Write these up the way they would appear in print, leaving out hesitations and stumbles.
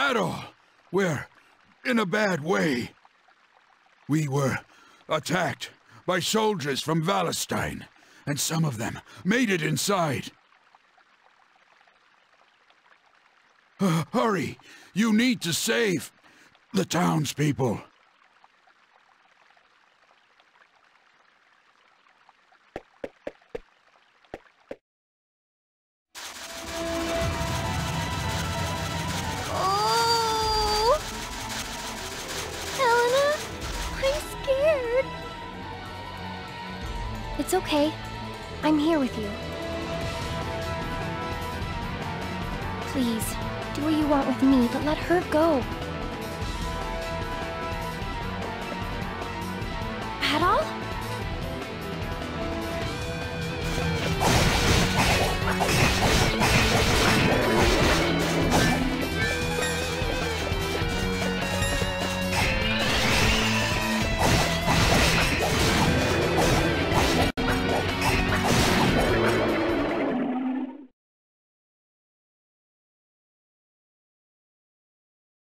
Adol, we're in a bad way. We were attacked by soldiers from Valestein, and some of them made it inside. Hurry! You need to save the townspeople. Oh! Helena, I'm scared. It's okay. I'm here with you. Please, do what you want with me, but let her go. Adol?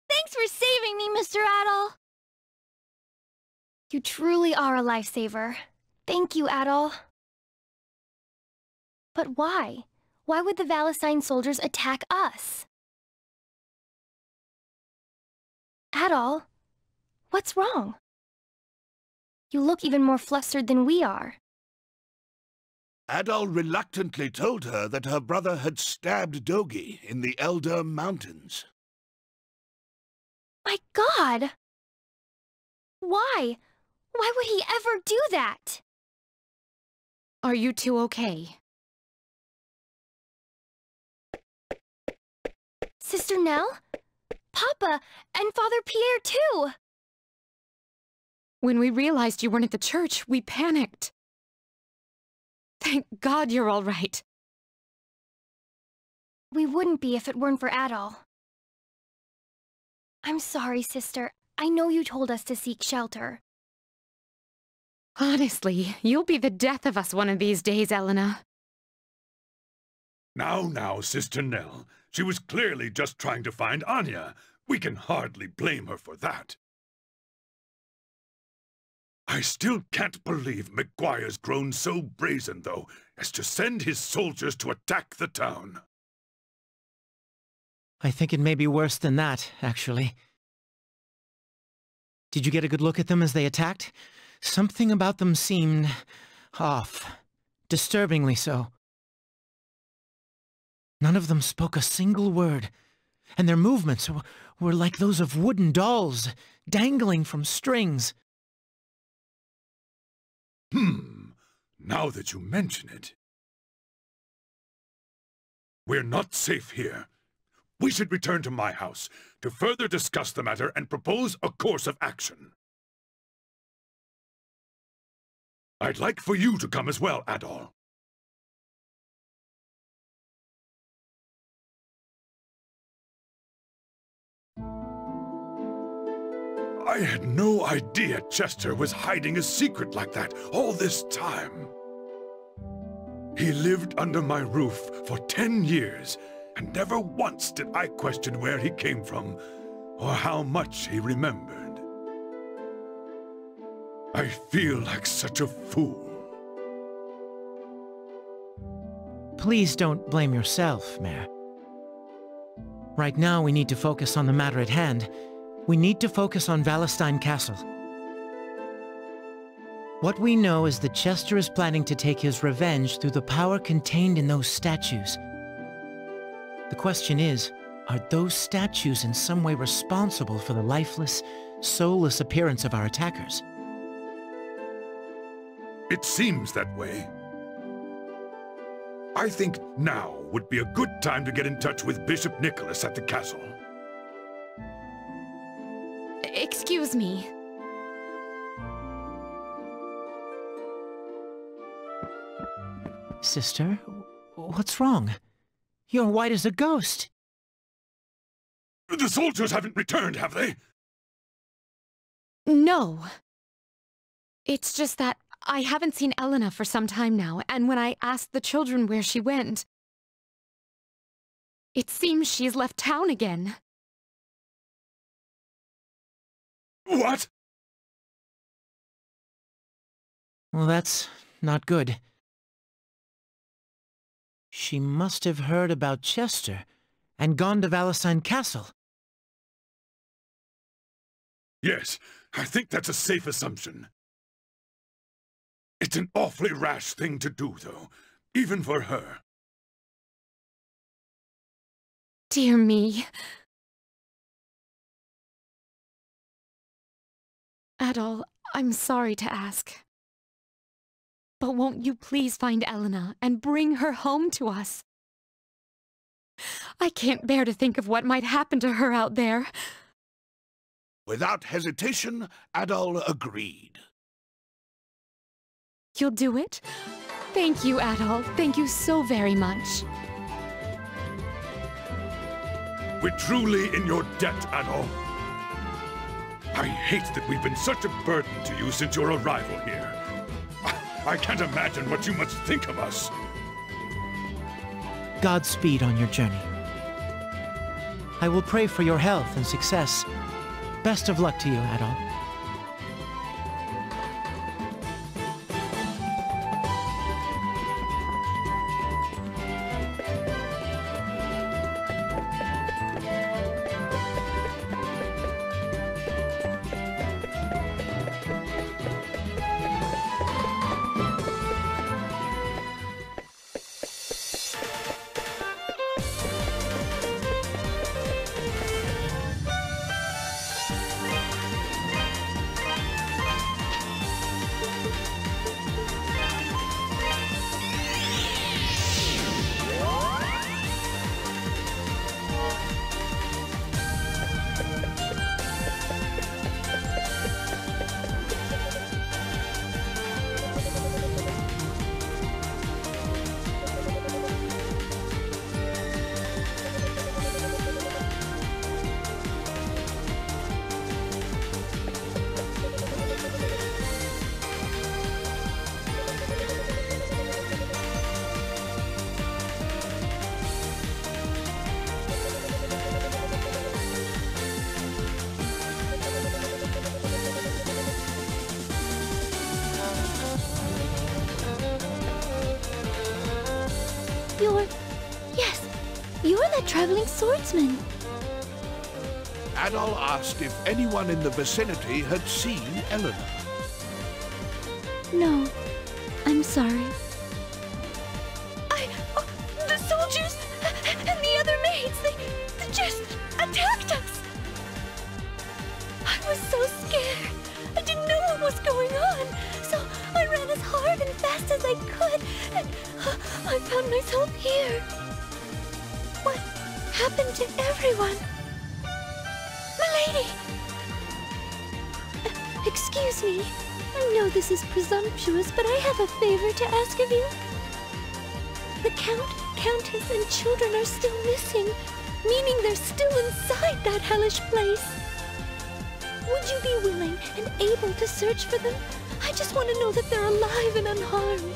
Thanks for saving me, Mr. Adol. You truly are a lifesaver. Thank you, Adol. But why? Why would the Valestein soldiers attack us? Adol, what's wrong? You look even more flustered than we are. Adol reluctantly told her that her brother had stabbed Dogi in the Elder Mountains. My God! Why? Why would he ever do that? Are you two okay? Sister Nell? Papa and Father Pierre, too! When we realized you weren't at the church, we panicked. Thank God you're all right. We wouldn't be if it weren't for Adol. I'm sorry, sister. I know you told us to seek shelter. Honestly, you'll be the death of us one of these days, Elena. Now, Sister Nell. She was clearly just trying to find Anya. We can hardly blame her for that. I still can't believe McGuire's grown so brazen, though, as to send his soldiers to attack the town. I think it may be worse than that, actually. Did you get a good look at them as they attacked? Something about them seemed off. Disturbingly so. None of them spoke a single word, and their movements were like those of wooden dolls, dangling from strings. Now that you mention it. We're not safe here. We should return to my house to further discuss the matter and propose a course of action. I'd like for you to come as well, Adol. I had no idea Chester was hiding a secret like that all this time. He lived under my roof for 10 years, and never once did I question where he came from, or how much he remembered. I feel like such a fool. Please don't blame yourself, Mayor. Right now, we need to focus on the matter at hand. We need to focus on Valestein Castle. What we know is that Chester is planning to take his revenge through the power contained in those statues. The question is, are those statues in some way responsible for the lifeless, soulless appearance of our attackers? It seems that way. I think now would be a good time to get in touch with Bishop Nicholas at the castle. Excuse me. Sister, what's wrong? You're white as a ghost. The soldiers haven't returned, have they? No. It's just that I haven't seen Elena for some time now, and when I asked the children where she went, it seems she's left town again. What? Well, that's not good. She must have heard about Chester and gone to Valestein Castle. Yes, I think that's a safe assumption. It's an awfully rash thing to do, though, even for her. Dear me. Adol, I'm sorry to ask. But won't you please find Elena and bring her home to us? I can't bear to think of what might happen to her out there. Without hesitation, Adol agreed. You'll do it? Thank you, Adol. Thank you so very much. We're truly in your debt, Adol. I hate that we've been such a burden to you since your arrival here. I can't imagine what you must think of us. Godspeed on your journey. I will pray for your health and success. Best of luck to you, Adol. You're that traveling swordsman. Adol asked if anyone in the vicinity had seen Eleanor. No, I'm sorry. The soldiers and the other maids, they just attacked us. I was so scared. I didn't know what was going on. So I ran as hard and fast as I could, and I found myself here. What happened to everyone? Milady! Excuse me. I know this is presumptuous, but I have a favor to ask of you. The Count, Countess, and children are still missing, meaning they're still inside that hellish place. Would you be willing and able to search for them? I just want to know that they're alive and unharmed.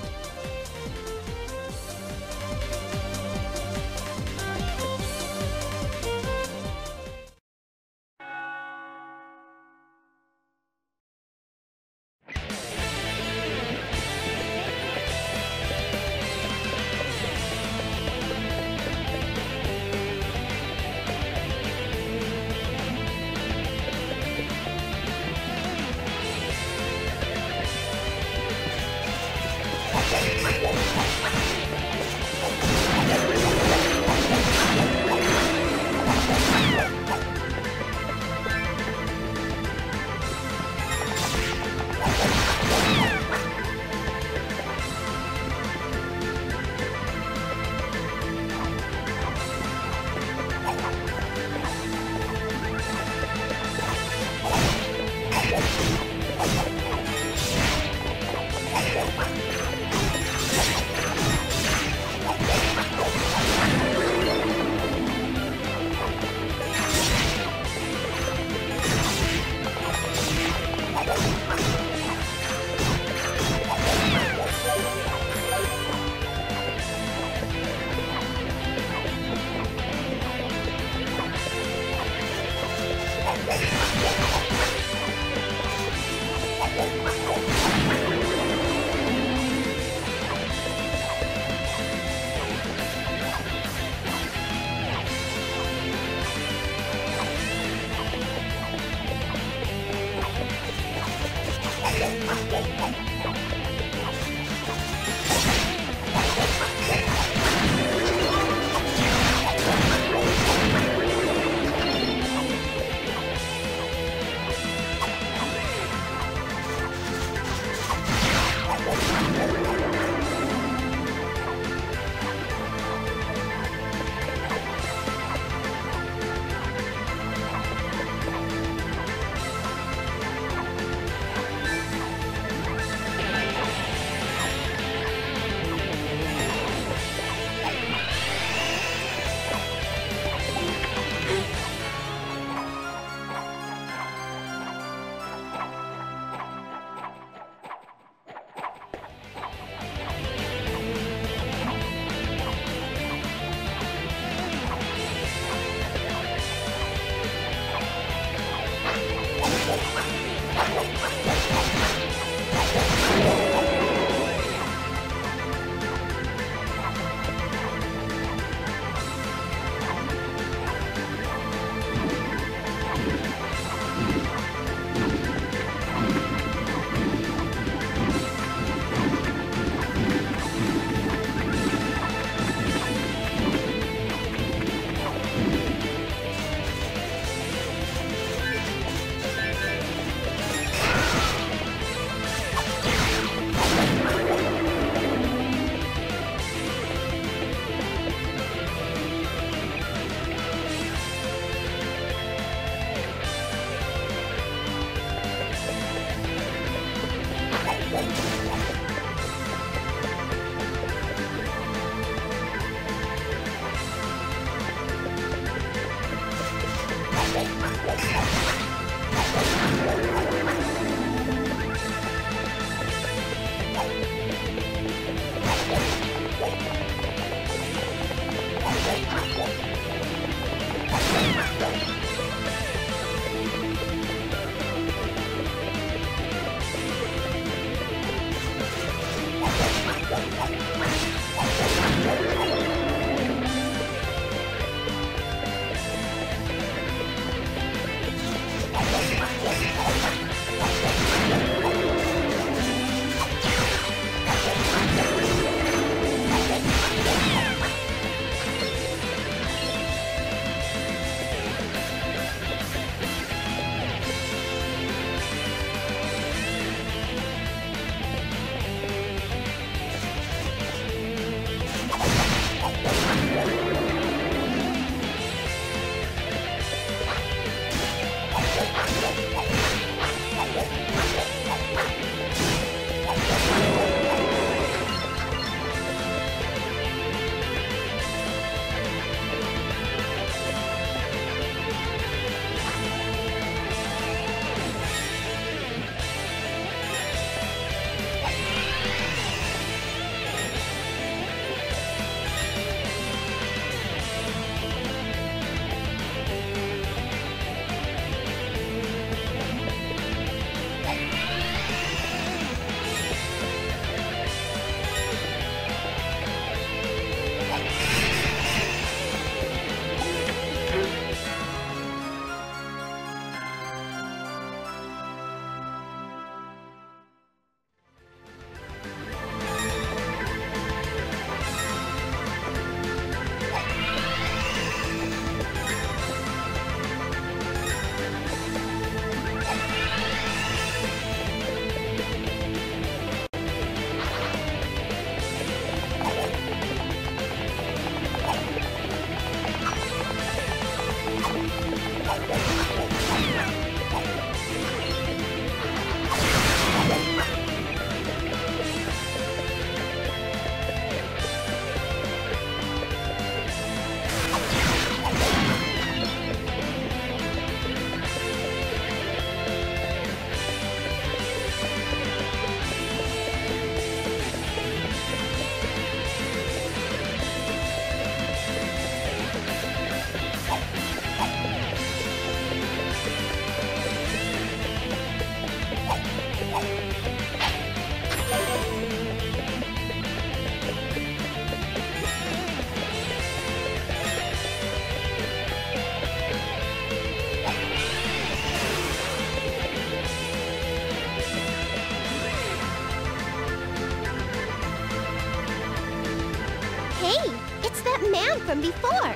same from before.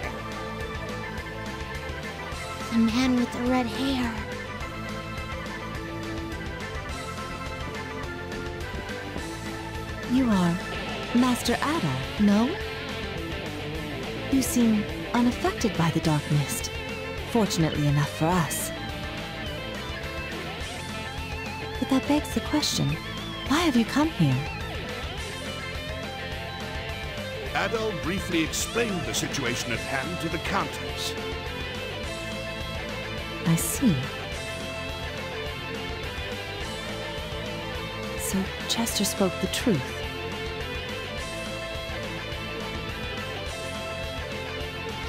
The man with the red hair. You are Master Adol, no? You seem unaffected by the dark mist. Fortunately enough for us. But that begs the question, why have you come here? Adol briefly explained the situation at hand to the Countess. I see. So Chester spoke the truth.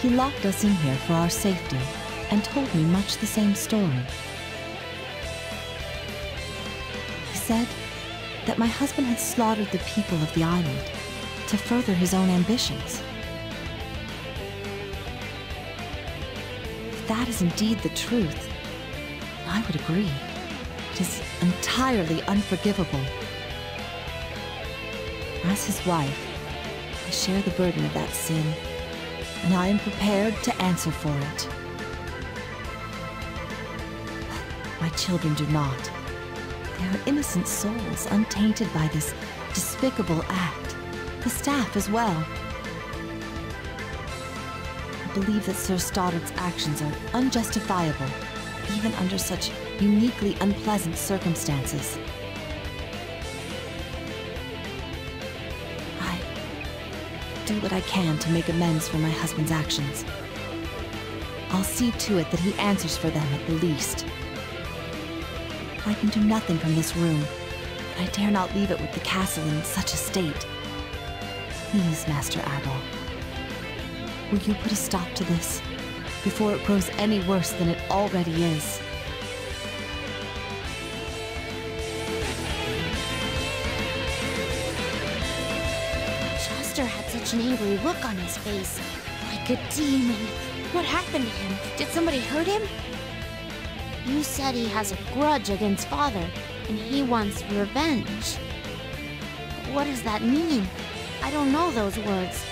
He locked us in here for our safety and told me much the same story. He said that my husband had slaughtered the people of the island to further his own ambitions. If that is indeed the truth, I would agree. It is entirely unforgivable. As his wife, I share the burden of that sin, and I am prepared to answer for it. But my children do not. They are innocent souls, untainted by this despicable act. The staff as well. I believe that Sir Stoddard's actions are unjustifiable, even under such uniquely unpleasant circumstances. I do what I can to make amends for my husband's actions. I'll see to it that he answers for them at the least. I can do nothing from this room, and I dare not leave it with the castle in such a state. Please, Master Adol, will you put a stop to this before it grows any worse than it already is? Chester had such an angry look on his face, like a demon. What happened to him? Did somebody hurt him? You said he has a grudge against Father, and he wants revenge. What does that mean? I don't know those words.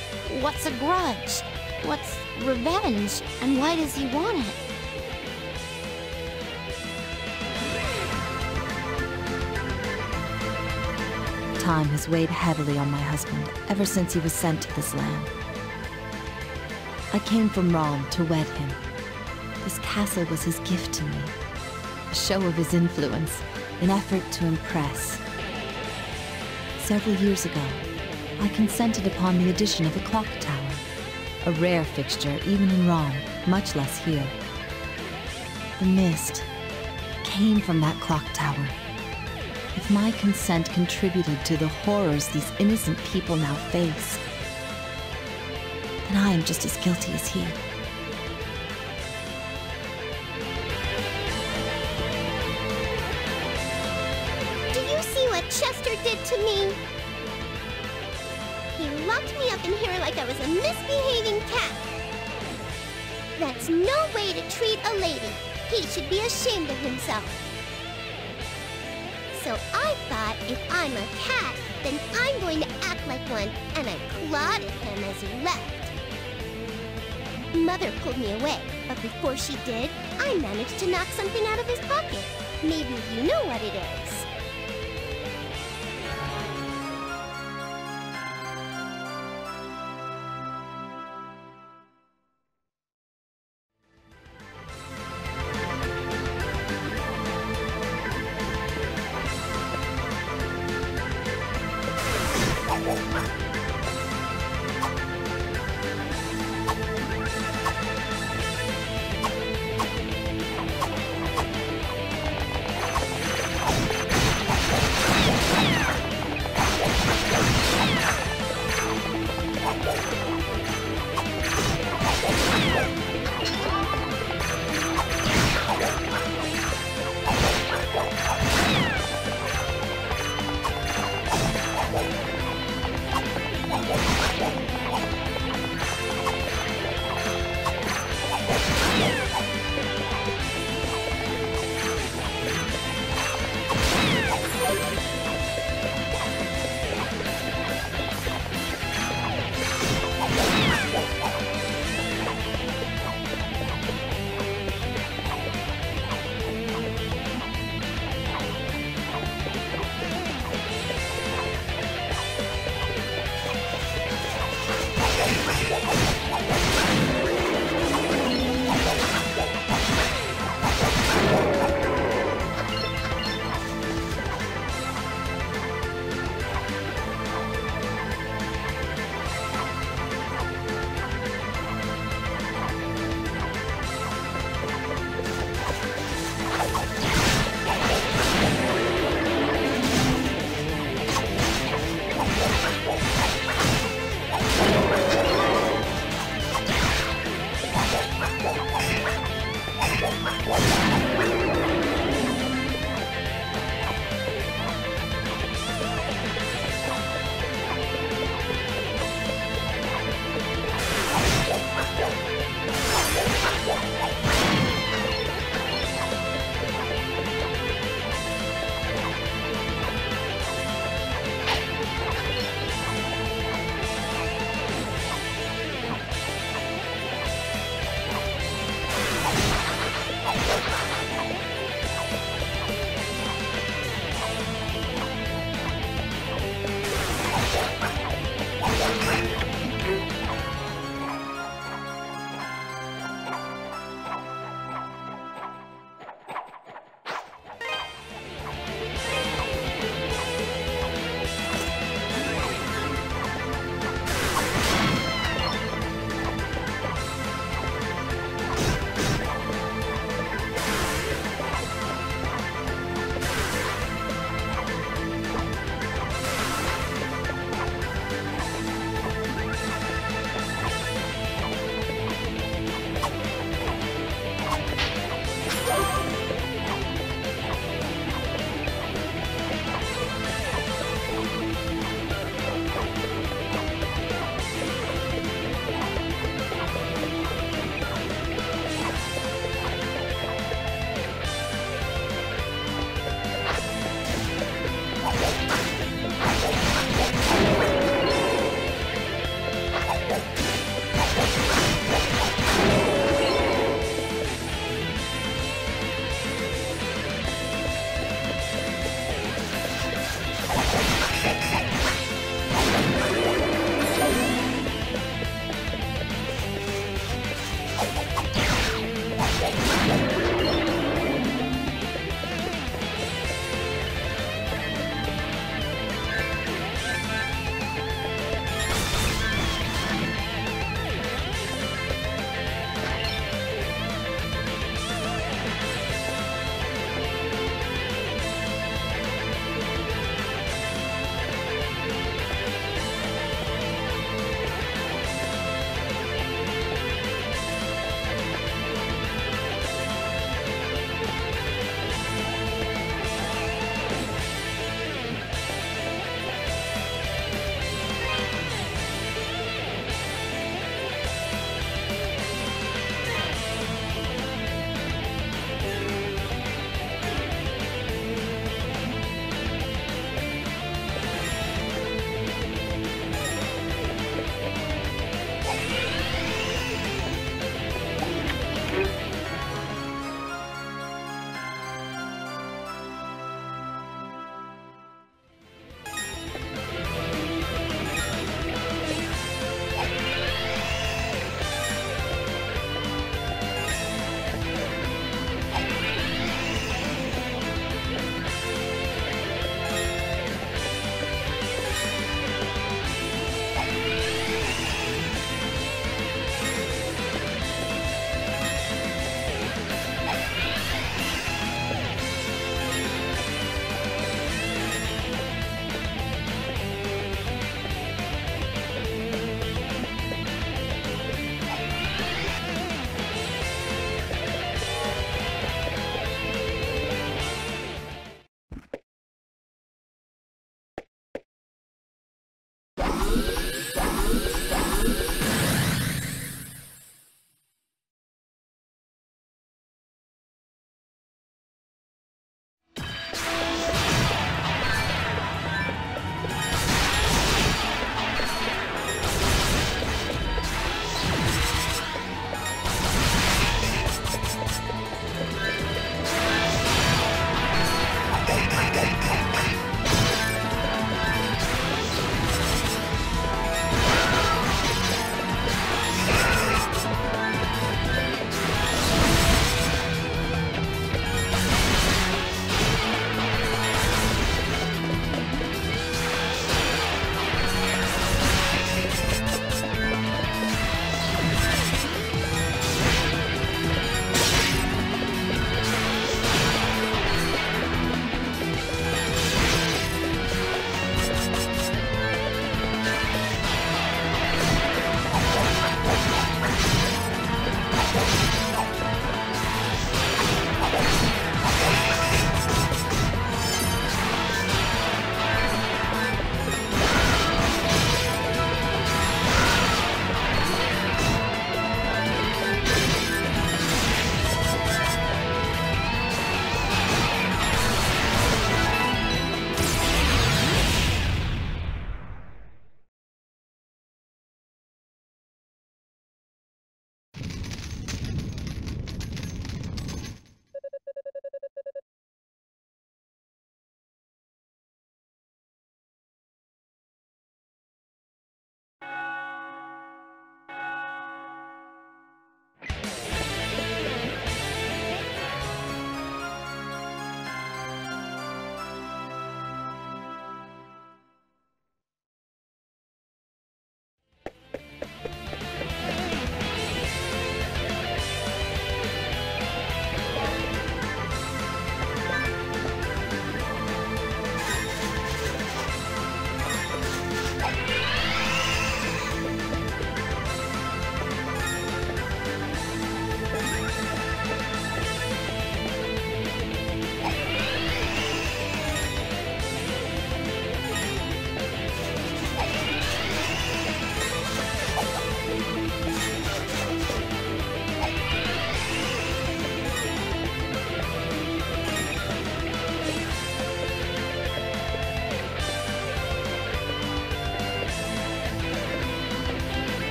What's a grudge? What's revenge? And why does he want it? Time has weighed heavily on my husband ever since he was sent to this land. I came from Rom to wed him. This castle was his gift to me, a show of his influence, an effort to impress. Several years ago, I consented upon the addition of a clock tower, a rare fixture even in Rom, much less here. The mist came from that clock tower. If my consent contributed to the horrors these innocent people now face, then I am just as guilty as he. Do you see what Chester did to me? He locked me up in here like I was a misbehaving cat. That's no way to treat a lady. He should be ashamed of himself. So I thought if I'm a cat, then I'm going to act like one, and I clawed at him as he left. Mother pulled me away, but before she did, I managed to knock something out of his pocket. Maybe you know what it is.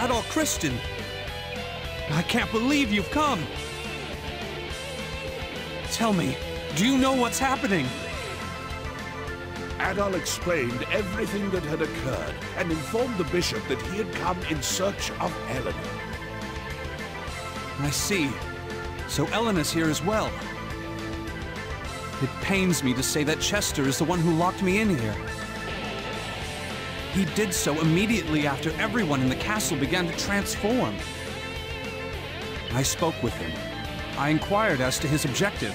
Adol Christian! I can't believe you've come! Tell me, do you know what's happening? Adol explained everything that had occurred and informed the bishop that he had come in search of Eleanor. I see. So Eleanor's here as well. It pains me to say that Chester is the one who locked me in here. He did so immediately after everyone in the castle began to transform. I spoke with him. I inquired as to his objective,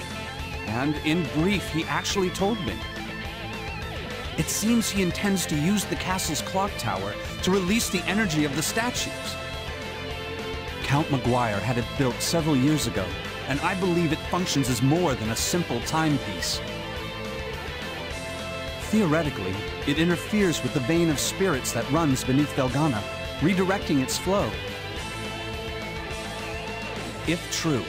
and in brief, he actually told me. It seems he intends to use the castle's clock tower to release the energy of the statues. Count Maguire had it built several years ago, and I believe it functions as more than a simple timepiece. Theoretically, it interferes with the vein of spirits that runs beneath Felghana, redirecting its flow. If true,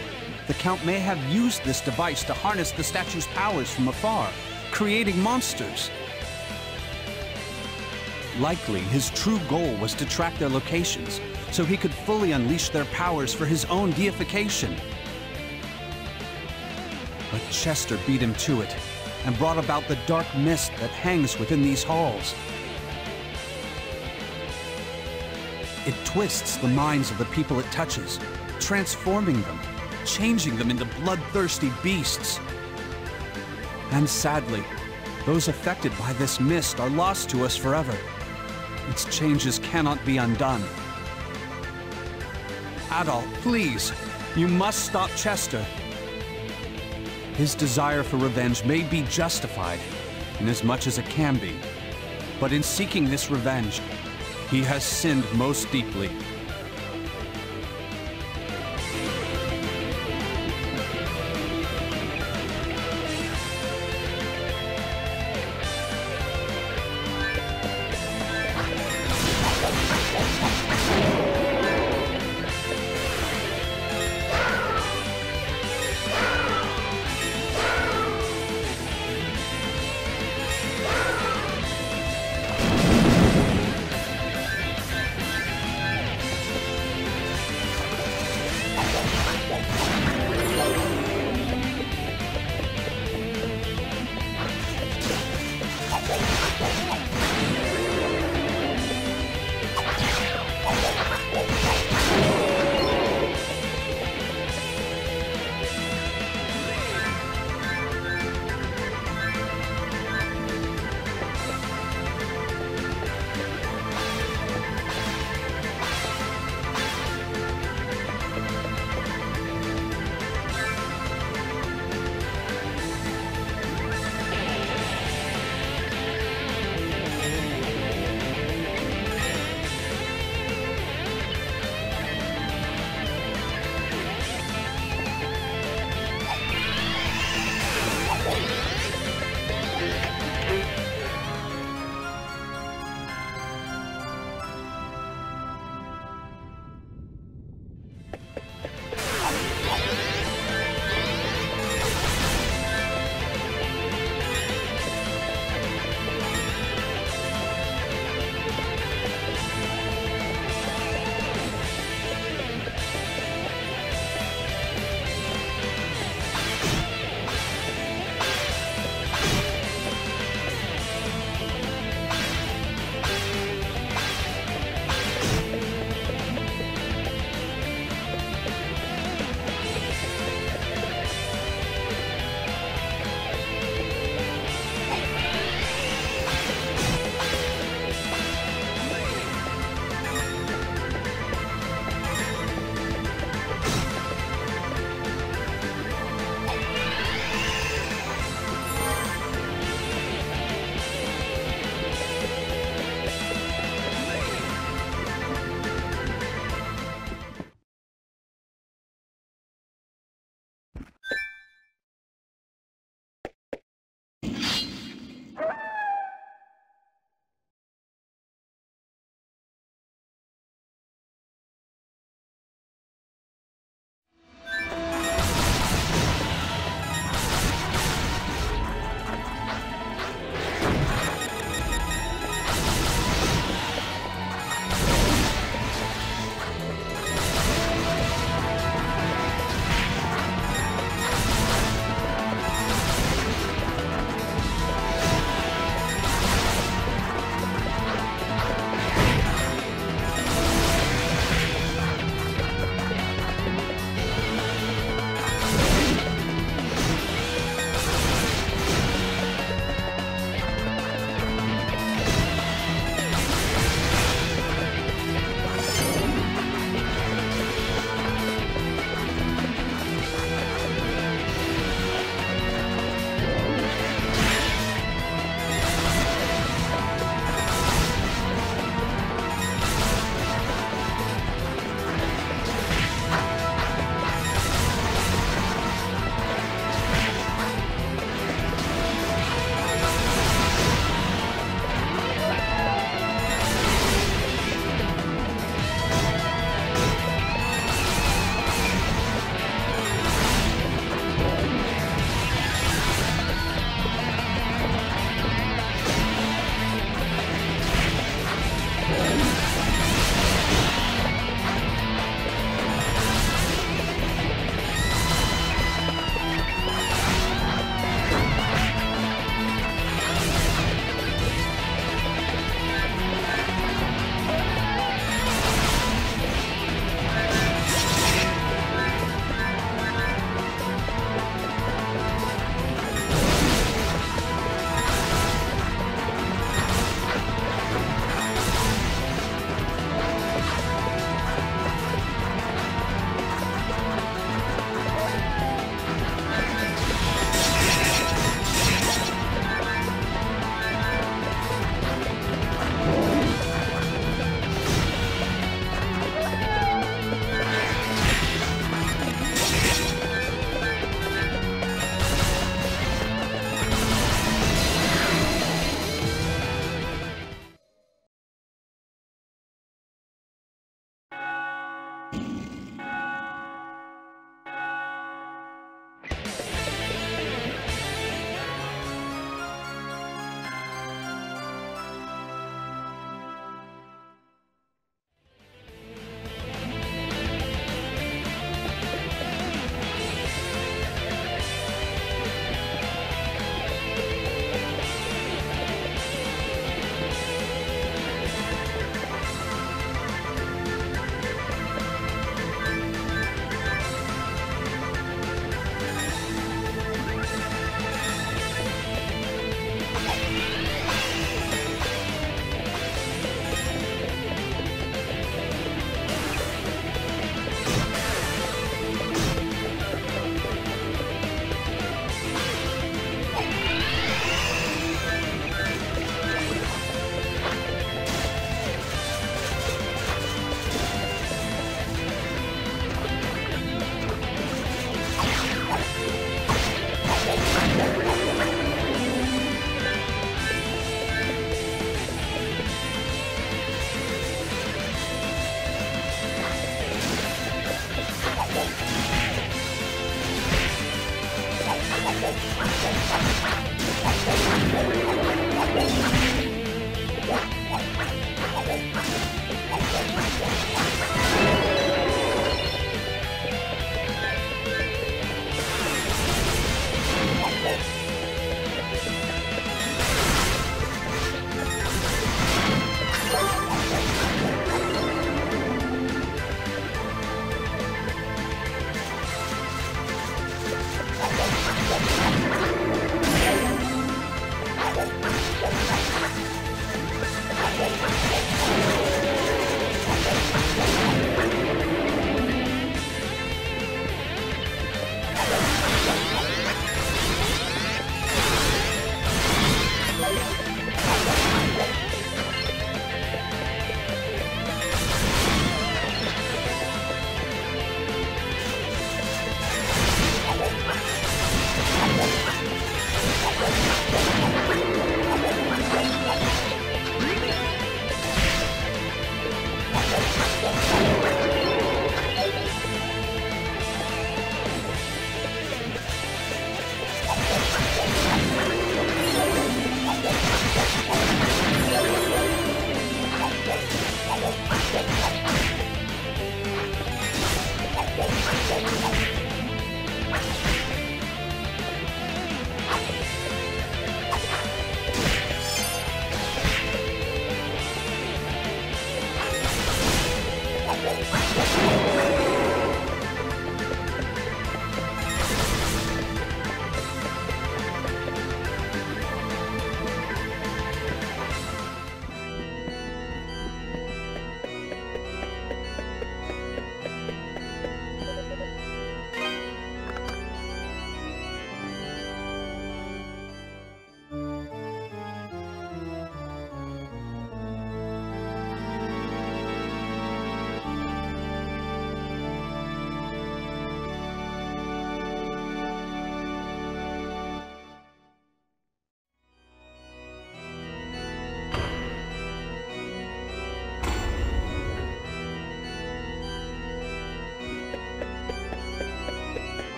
the Count may have used this device to harness the statue's powers from afar, creating monsters. Likely, his true goal was to track their locations, so he could fully unleash their powers for his own deification. But Chester beat him to it, and brought about the dark mist that hangs within these halls. It twists the minds of the people it touches, transforming them, changing them into bloodthirsty beasts. And sadly, those affected by this mist are lost to us forever. Its changes cannot be undone. Adol, please, you must stop Chester. His desire for revenge may be justified, in as much as it can be. But in seeking this revenge, he has sinned most deeply.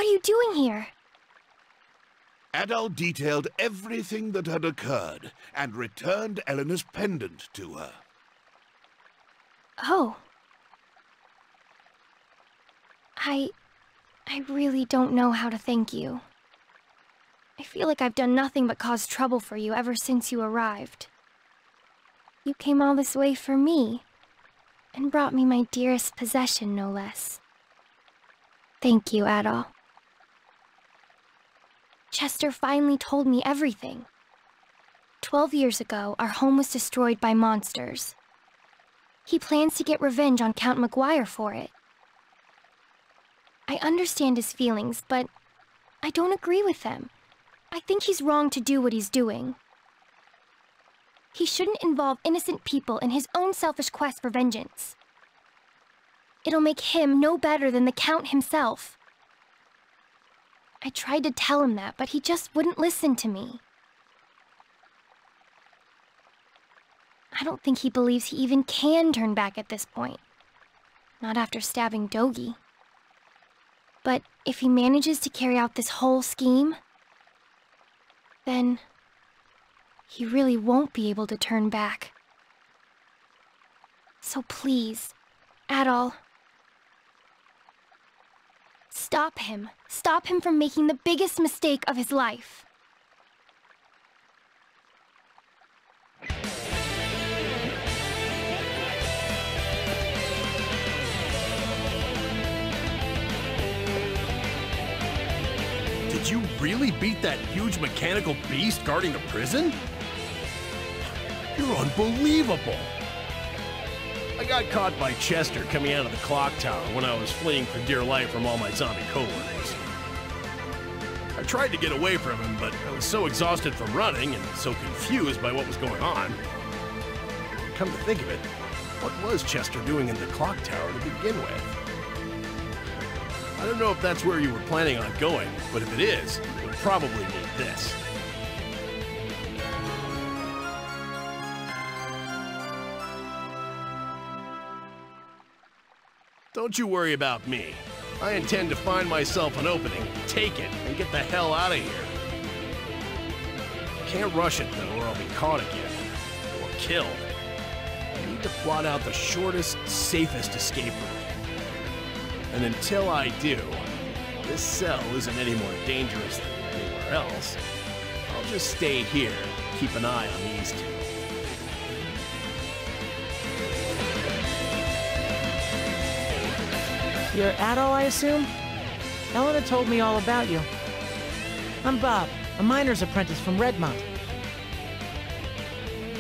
What are you doing here? Adol detailed everything that had occurred and returned Eleanor's pendant to her. Oh. I really don't know how to thank you. I feel like I've done nothing but cause trouble for you ever since you arrived. You came all this way for me, and brought me my dearest possession, no less. Thank you, Adol. Chester finally told me everything. 12 years ago, our home was destroyed by monsters. He plans to get revenge on Count Maguire for it. I understand his feelings, but I don't agree with them. I think he's wrong to do what he's doing. He shouldn't involve innocent people in his own selfish quest for vengeance. It'll make him no better than the Count himself. I tried to tell him that, but he just wouldn't listen to me. I don't think he believes he even can turn back at this point. Not after stabbing Dogi. But if he manages to carry out this whole scheme, then he really won't be able to turn back. So please, Adol, stop him. Stop him from making the biggest mistake of his life. Did you really beat that huge mechanical beast guarding the prison? You're unbelievable! I got caught by Chester coming out of the clock tower when I was fleeing for dear life from all my zombie coworkers. I tried to get away from him, but I was so exhausted from running and so confused by what was going on. Come to think of it, what was Chester doing in the clock tower to begin with? I don't know if that's where you were planning on going, but if it is, you'll probably need this. Don't you worry about me. I intend to find myself an opening, take it, and get the hell out of here. Can't rush it, though, or I'll be caught again. Or killed. I need to plot out the shortest, safest escape route. And until I do, this cell isn't any more dangerous than anywhere else. I'll just stay here, keep an eye on these two. You're Adol, I assume? Elena told me all about you. I'm Bob, a miner's apprentice from Redmont.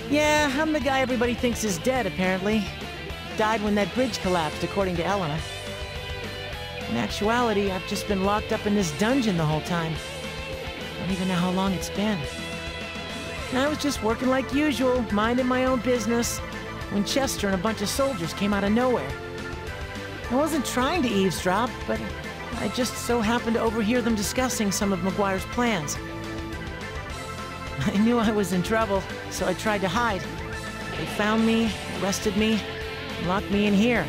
Yeah, I'm the guy everybody thinks is dead, apparently. Died when that bridge collapsed, according to Elena. In actuality, I've just been locked up in this dungeon the whole time. Don't even know how long it's been. And I was just working like usual, minding my own business, when Chester and a bunch of soldiers came out of nowhere. I wasn't trying to eavesdrop, but I just so happened to overhear them discussing some of Maguire's plans. I knew I was in trouble, so I tried to hide. They found me, arrested me, and locked me in here.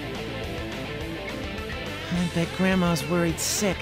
I bet Grandma's worried sick.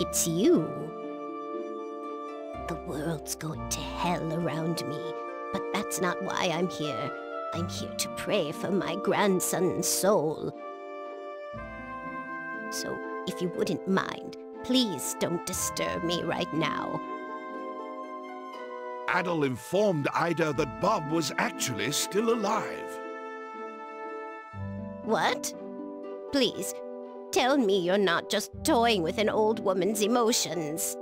It's you. The world's going to hell around me, but that's not why I'm here. I'm here to pray for my grandson's soul. So, if you wouldn't mind, please don't disturb me right now. Adol informed Ida that Bob was actually still alive. What? Please, tell me you're not just toying with an old woman's emotions.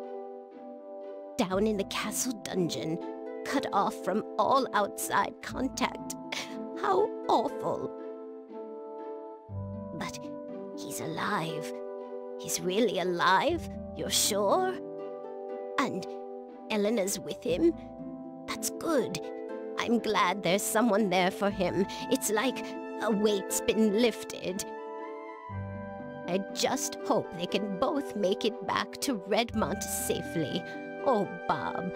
Down in the castle dungeon, cut off from all outside contact. How awful. But he's alive. He's really alive? You're sure? And Elena's with him? That's good. I'm glad there's someone there for him. It's like a weight's been lifted. I just hope they can both make it back to Redmont safely. Oh, Bob.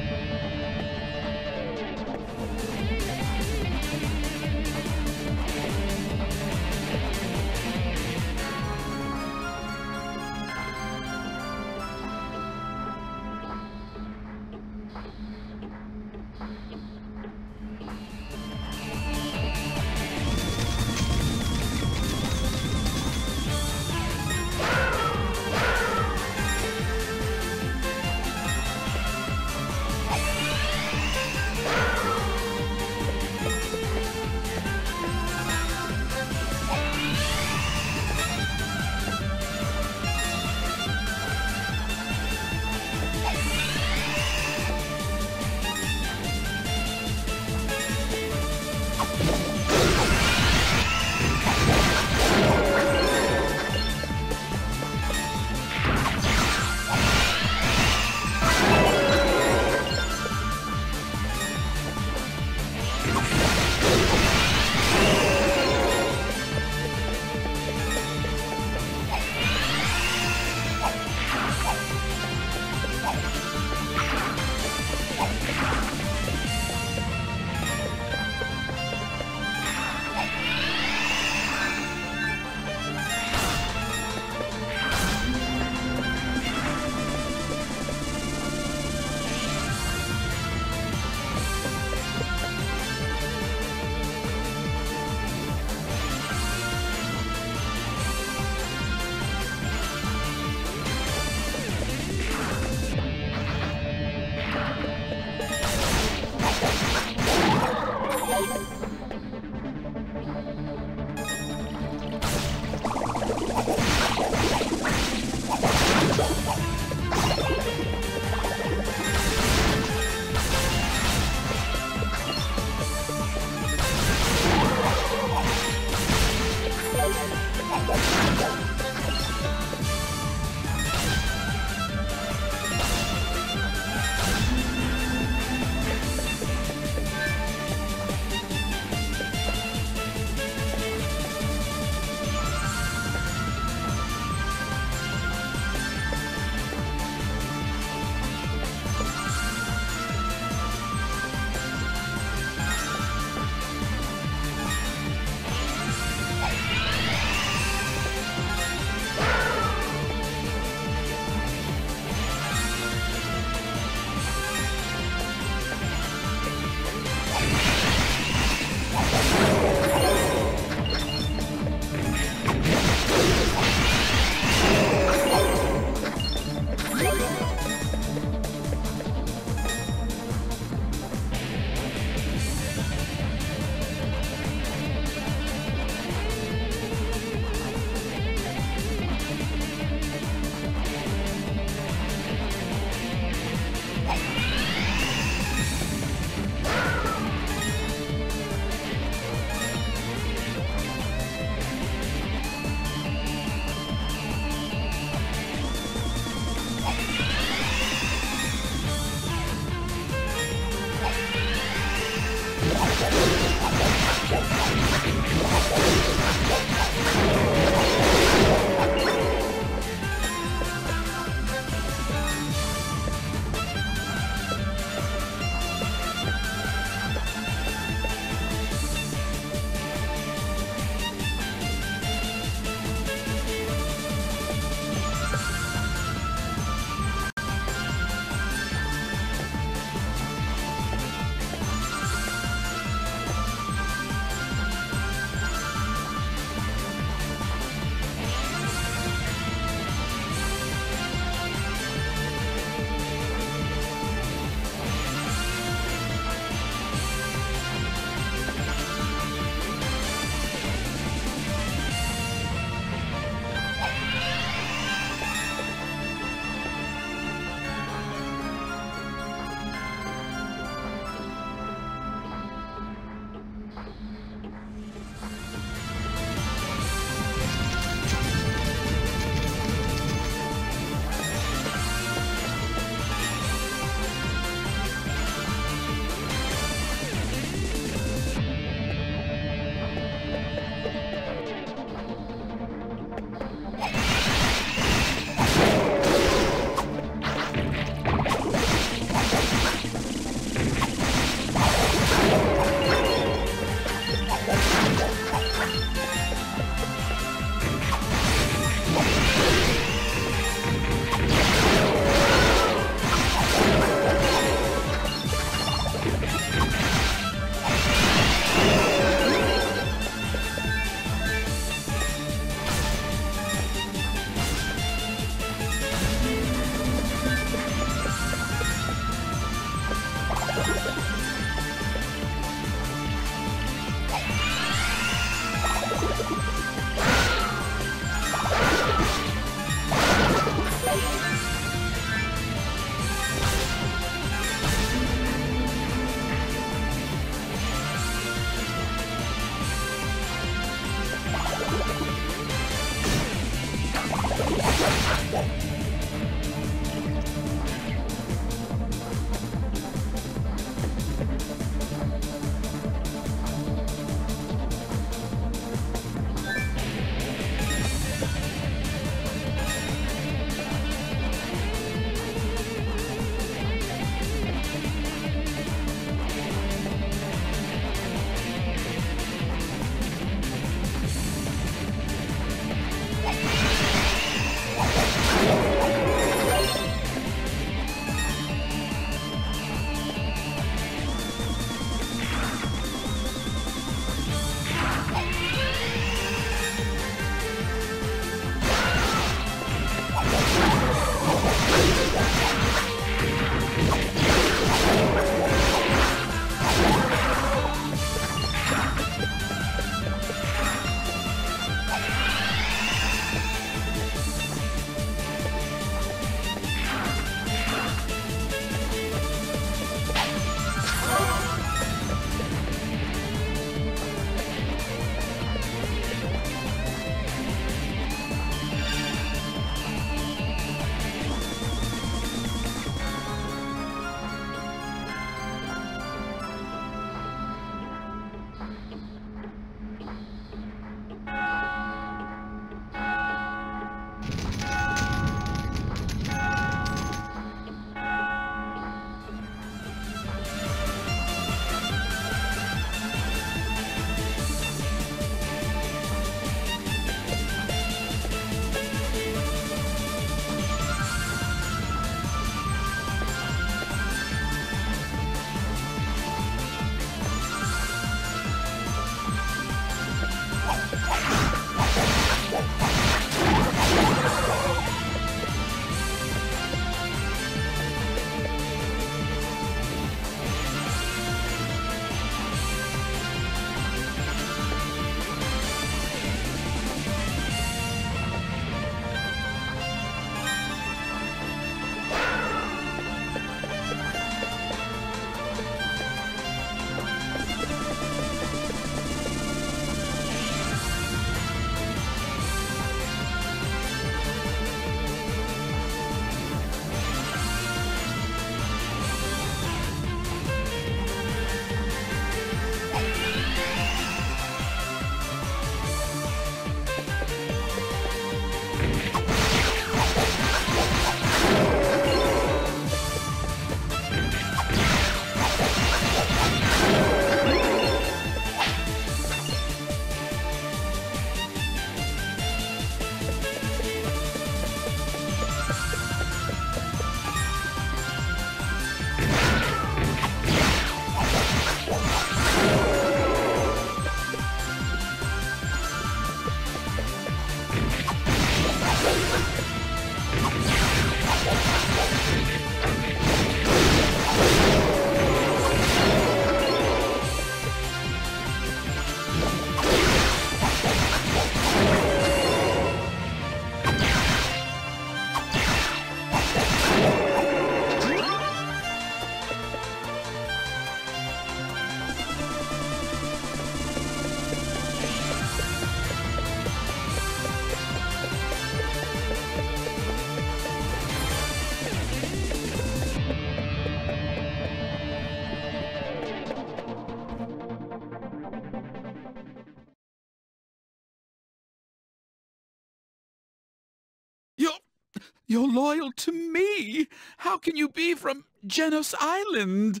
You're loyal to me. How can you be from Genos Island?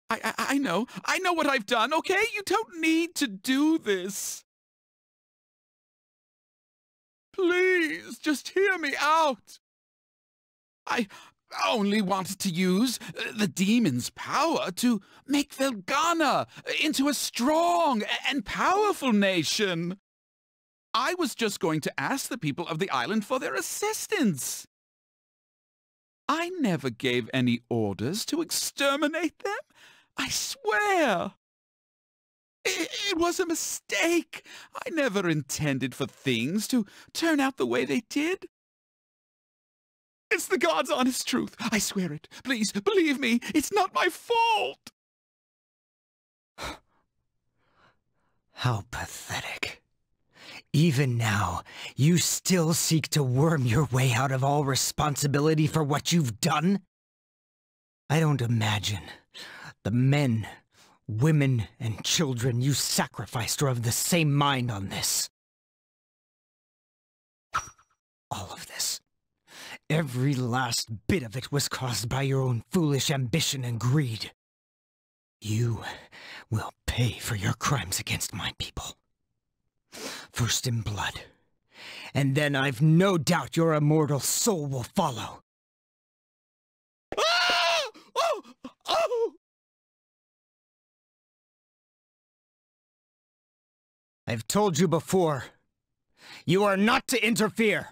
I know what I've done, okay? You don't need to do this. Please, just hear me out. I only wanted to use the demon's power to make Felghana into a strong and powerful nation. I was just going to ask the people of the island for their assistance. I never gave any orders to exterminate them. I swear. It was a mistake. I never intended for things to turn out the way they did. It's the God's honest truth. I swear it. Please, believe me. It's not my fault. How pathetic. Even now, you still seek to worm your way out of all responsibility for what you've done? I don't imagine the men, women, and children you sacrificed are of the same mind on this. All of this. Every last bit of it was caused by your own foolish ambition and greed. You will pay for your crimes against my people. First in blood. And then I've no doubt your immortal soul will follow. Ah! Oh! Oh! I've told you before. You are not to interfere.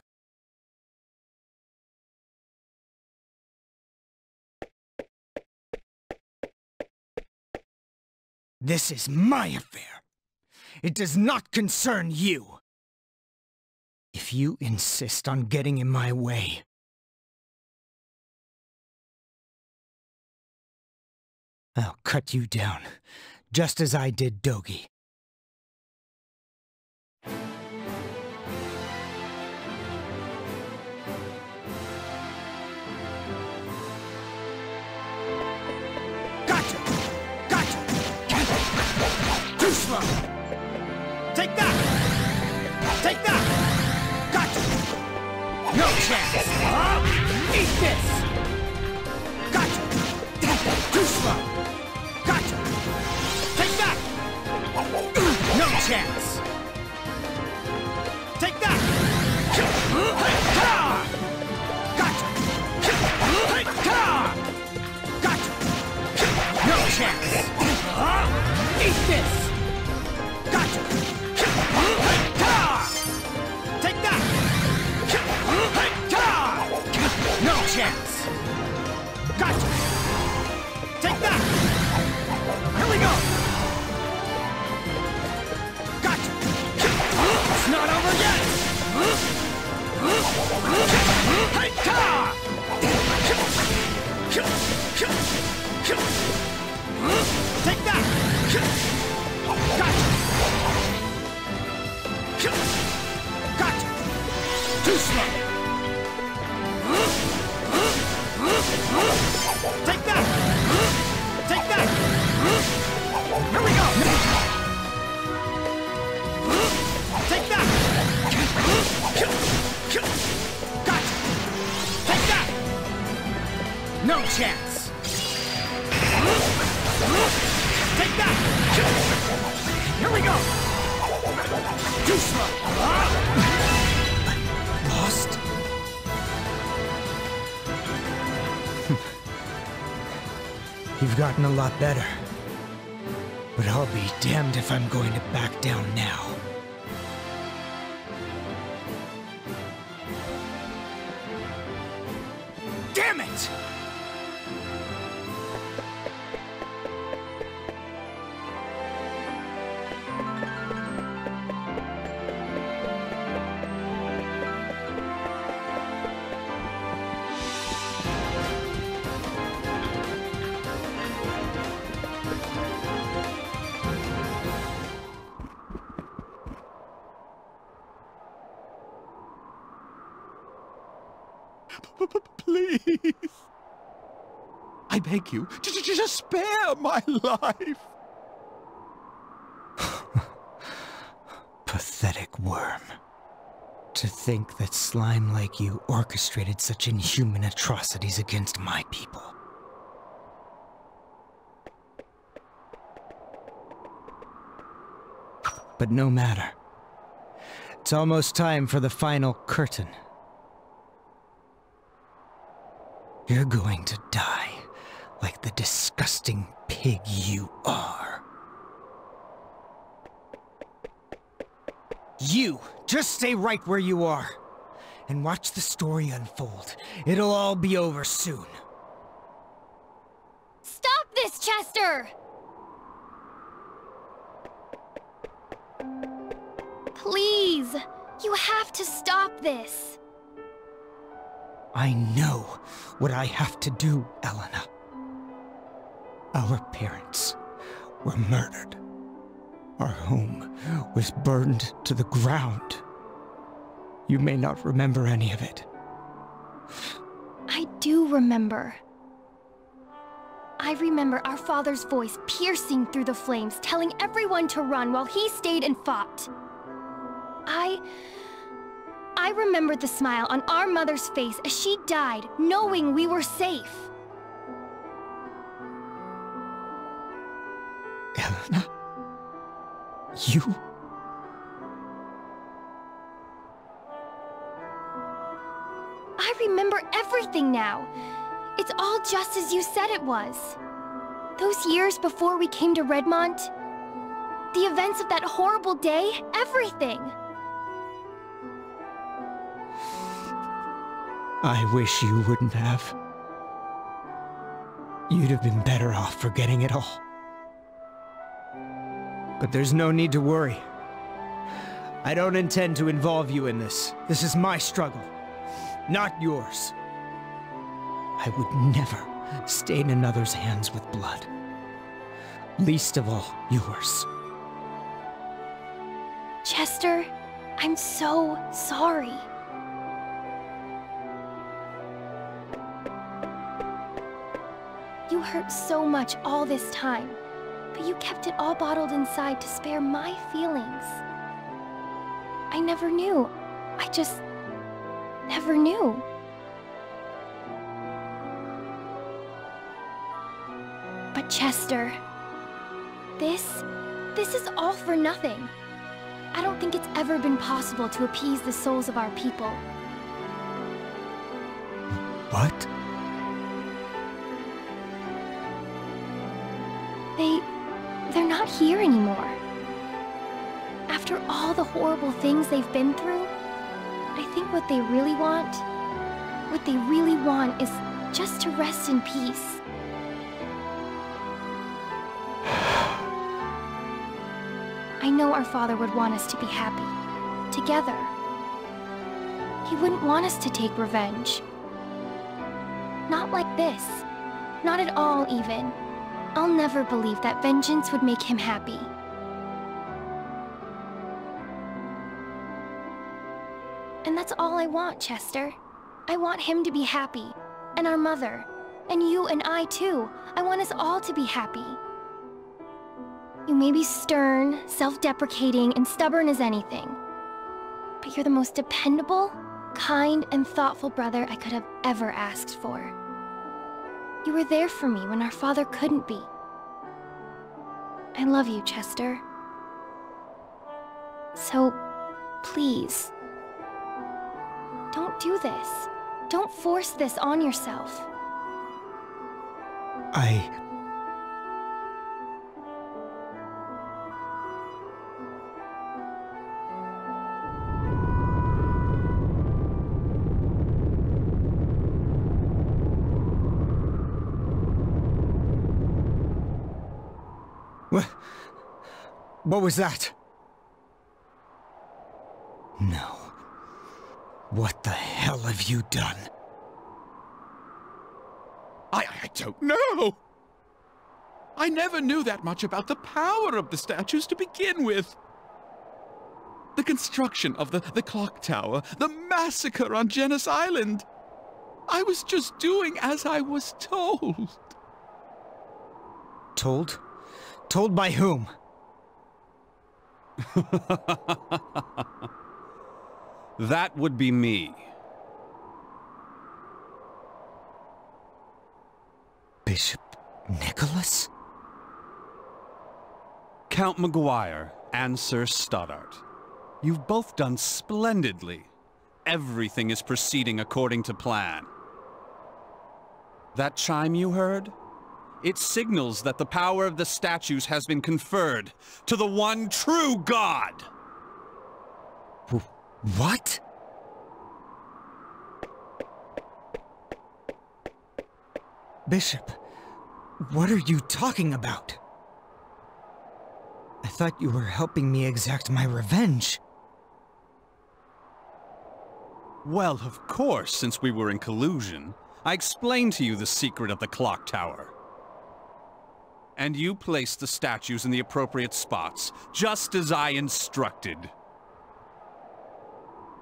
This is my affair. It does not concern you. If you insist on getting in my way, I'll cut you down, just as I did Dogi. Gotcha! Gotcha! Too slow! Take that! Take that! Gotcha! No chance! Eat this! Gotcha! Too slow! Gotcha! Take that! No chance! Take that! Gotcha! Gotcha! No chance! Eat this! Gotcha! Take that! No chance! Gotcha! Take that! Here we go! Gotcha! It's not over yet! Take that! Gotcha! Gotcha! Too slow! Take that! Take that! Here we go! Take that! Gotcha! Take that! No chance! Take that! Here we go! Too slow! Lost? You've gotten a lot better. But I'll be damned if I'm going to back down now. Damn it! Please. I beg you, just spare my life. Pathetic worm. To think that slime like you orchestrated such inhuman atrocities against my people. But no matter. It's almost time for the final curtain. You're going to die like the disgusting pig you are. You, just stay right where you are, and watch the story unfold. It'll all be over soon. Stop this, Chester! Please, you have to stop this. I know what I have to do, Elena. Our parents were murdered. Our home was burned to the ground. You may not remember any of it. I do remember. I remember our father's voice piercing through the flames, telling everyone to run while he stayed and fought. I remembered the smile on our mother's face as she died, knowing we were safe. Elena? You? I remember everything now. It's all just as you said it was. Those years before we came to Redmont, the events of that horrible day, everything. I wish you wouldn't have. You'd have been better off forgetting it all. But there's no need to worry. I don't intend to involve you in this. This is my struggle, not yours. I would never stain another's hands with blood. Least of all, yours. Chester, I'm so sorry. You hurt so much all this time, but you kept it all bottled inside to spare my feelings. I never knew. I just never knew. But Chester, this is all for nothing. I don't think it's ever been possible to appease the souls of our people. What? They're not here anymore. After all the horrible things they've been through, I think what they really want is just to rest in peace. I know our father would want us to be happy, together. He wouldn't want us to take revenge. Not like this. Not at all, even. I'll never believe that vengeance would make him happy. And that's all I want, Chester. I want him to be happy, and our mother, and you and I too. I want us all to be happy. You may be stern, self-deprecating, and stubborn as anything, but you're the most dependable, kind, and thoughtful brother I could have ever asked for. You were there for me when our father couldn't be. I love you, Chester. So, please, don't do this. Don't force this on yourself. What was that? No. What the hell have you done? I don't know. I never knew that much about the power of the statues to begin with. The construction of the clock tower, the massacre on Genis Island. I was just doing as I was told. Told? Told by whom? That would be me. Bishop Nicholas? Count Maguire and Sir Stoddart. You've both done splendidly. Everything is proceeding according to plan. That chime you heard? It signals that the power of the statues has been conferred to the one true God! What? Bishop, what are you talking about? I thought you were helping me exact my revenge. Well, of course, since we were in collusion, I explained to you the secret of the clock tower. And you placed the statues in the appropriate spots, just as I instructed.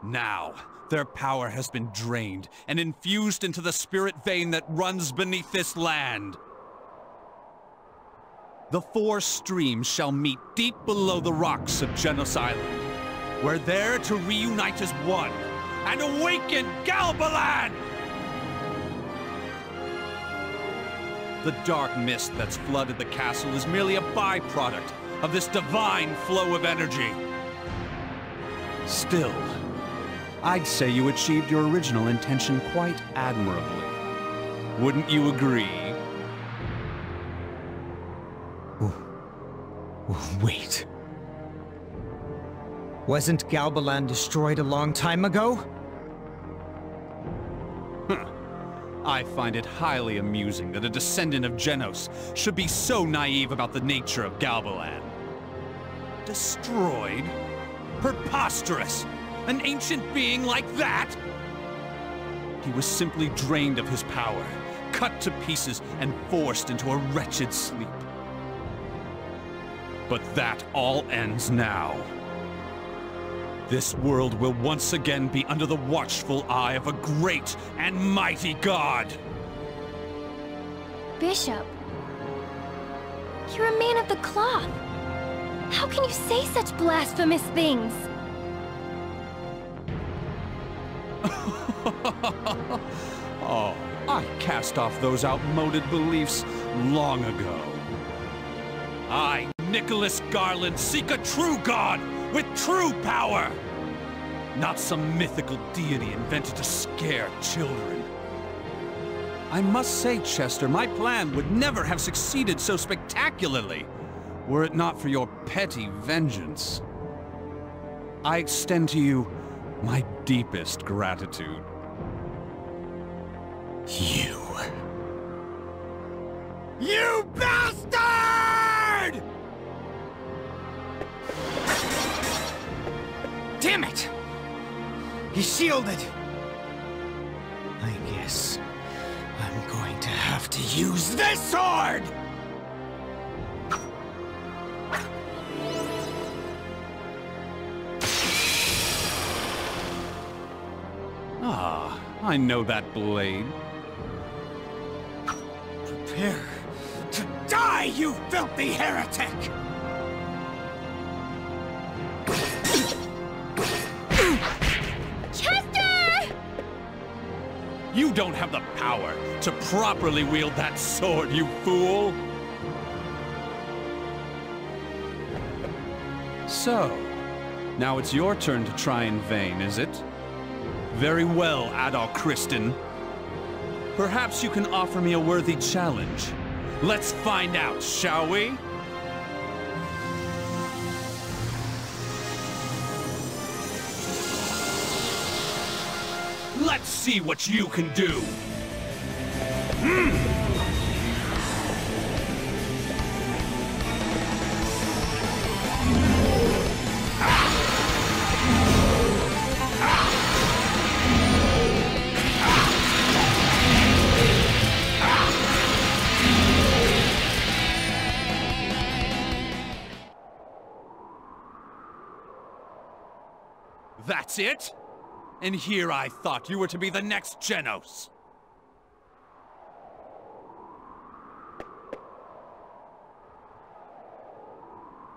Now, their power has been drained and infused into the spirit vein that runs beneath this land. The four streams shall meet deep below the rocks of Genos Island, where they're to reunite as one and awaken Galbalan! The dark mist that's flooded the castle is merely a byproduct of this divine flow of energy. Still, I'd say you achieved your original intention quite admirably. Wouldn't you agree? Wait. Wasn't Galbalan destroyed a long time ago? I find it highly amusing that a descendant of Genos should be so naive about the nature of Galbalan. Destroyed? Preposterous! An ancient being like that? He was simply drained of his power, cut to pieces, and forced into a wretched sleep. But that all ends now. This world will once again be under the watchful eye of a great and mighty god. Bishop, you're a man of the cloth. How can you say such blasphemous things? Oh, I cast off those outmoded beliefs long ago. I, Nicholas Garland, seek a true god with true power! Not some mythical deity invented to scare children. I must say, Chester, my plan would never have succeeded so spectacularly, were it not for your petty vengeance. I extend to you my deepest gratitude. You bastard! Damn it! He's shielded! I guess I'm going to have to use this sword! Ah, I know that blade. Prepare to die, you filthy heretic! Chester! You don't have the power to properly wield that sword, you fool! So, now it's your turn to try in vain, is it? Very well, Adol Kristen. Perhaps you can offer me a worthy challenge. Let's find out, shall we? Let's see what you can do! That's it? And here I thought you were to be the next Genos.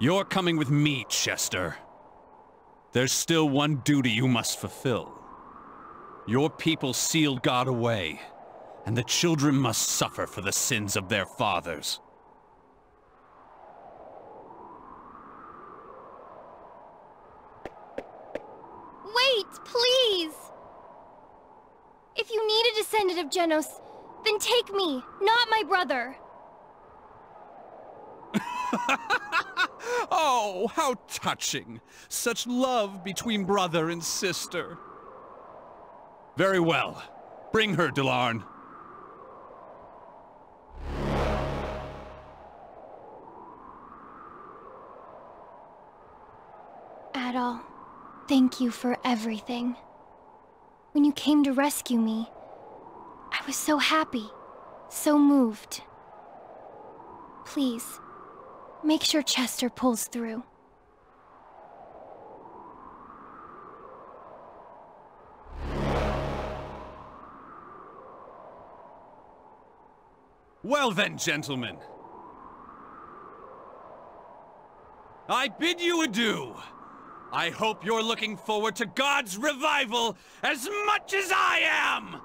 You're coming with me, Chester. There's still one duty you must fulfill. Your people sealed God away, and the children must suffer for the sins of their fathers. Wait, please! If you need a descendant of Genos, then take me, not my brother. Oh, how touching. Such love between brother and sister. Very well. Bring her, Delarn. Adol, thank you for everything. When you came to rescue me, I was so happy, so moved. Please, make sure Chester pulls through. Well then, gentlemen. I bid you adieu. I hope you're looking forward to God's revival as much as I am!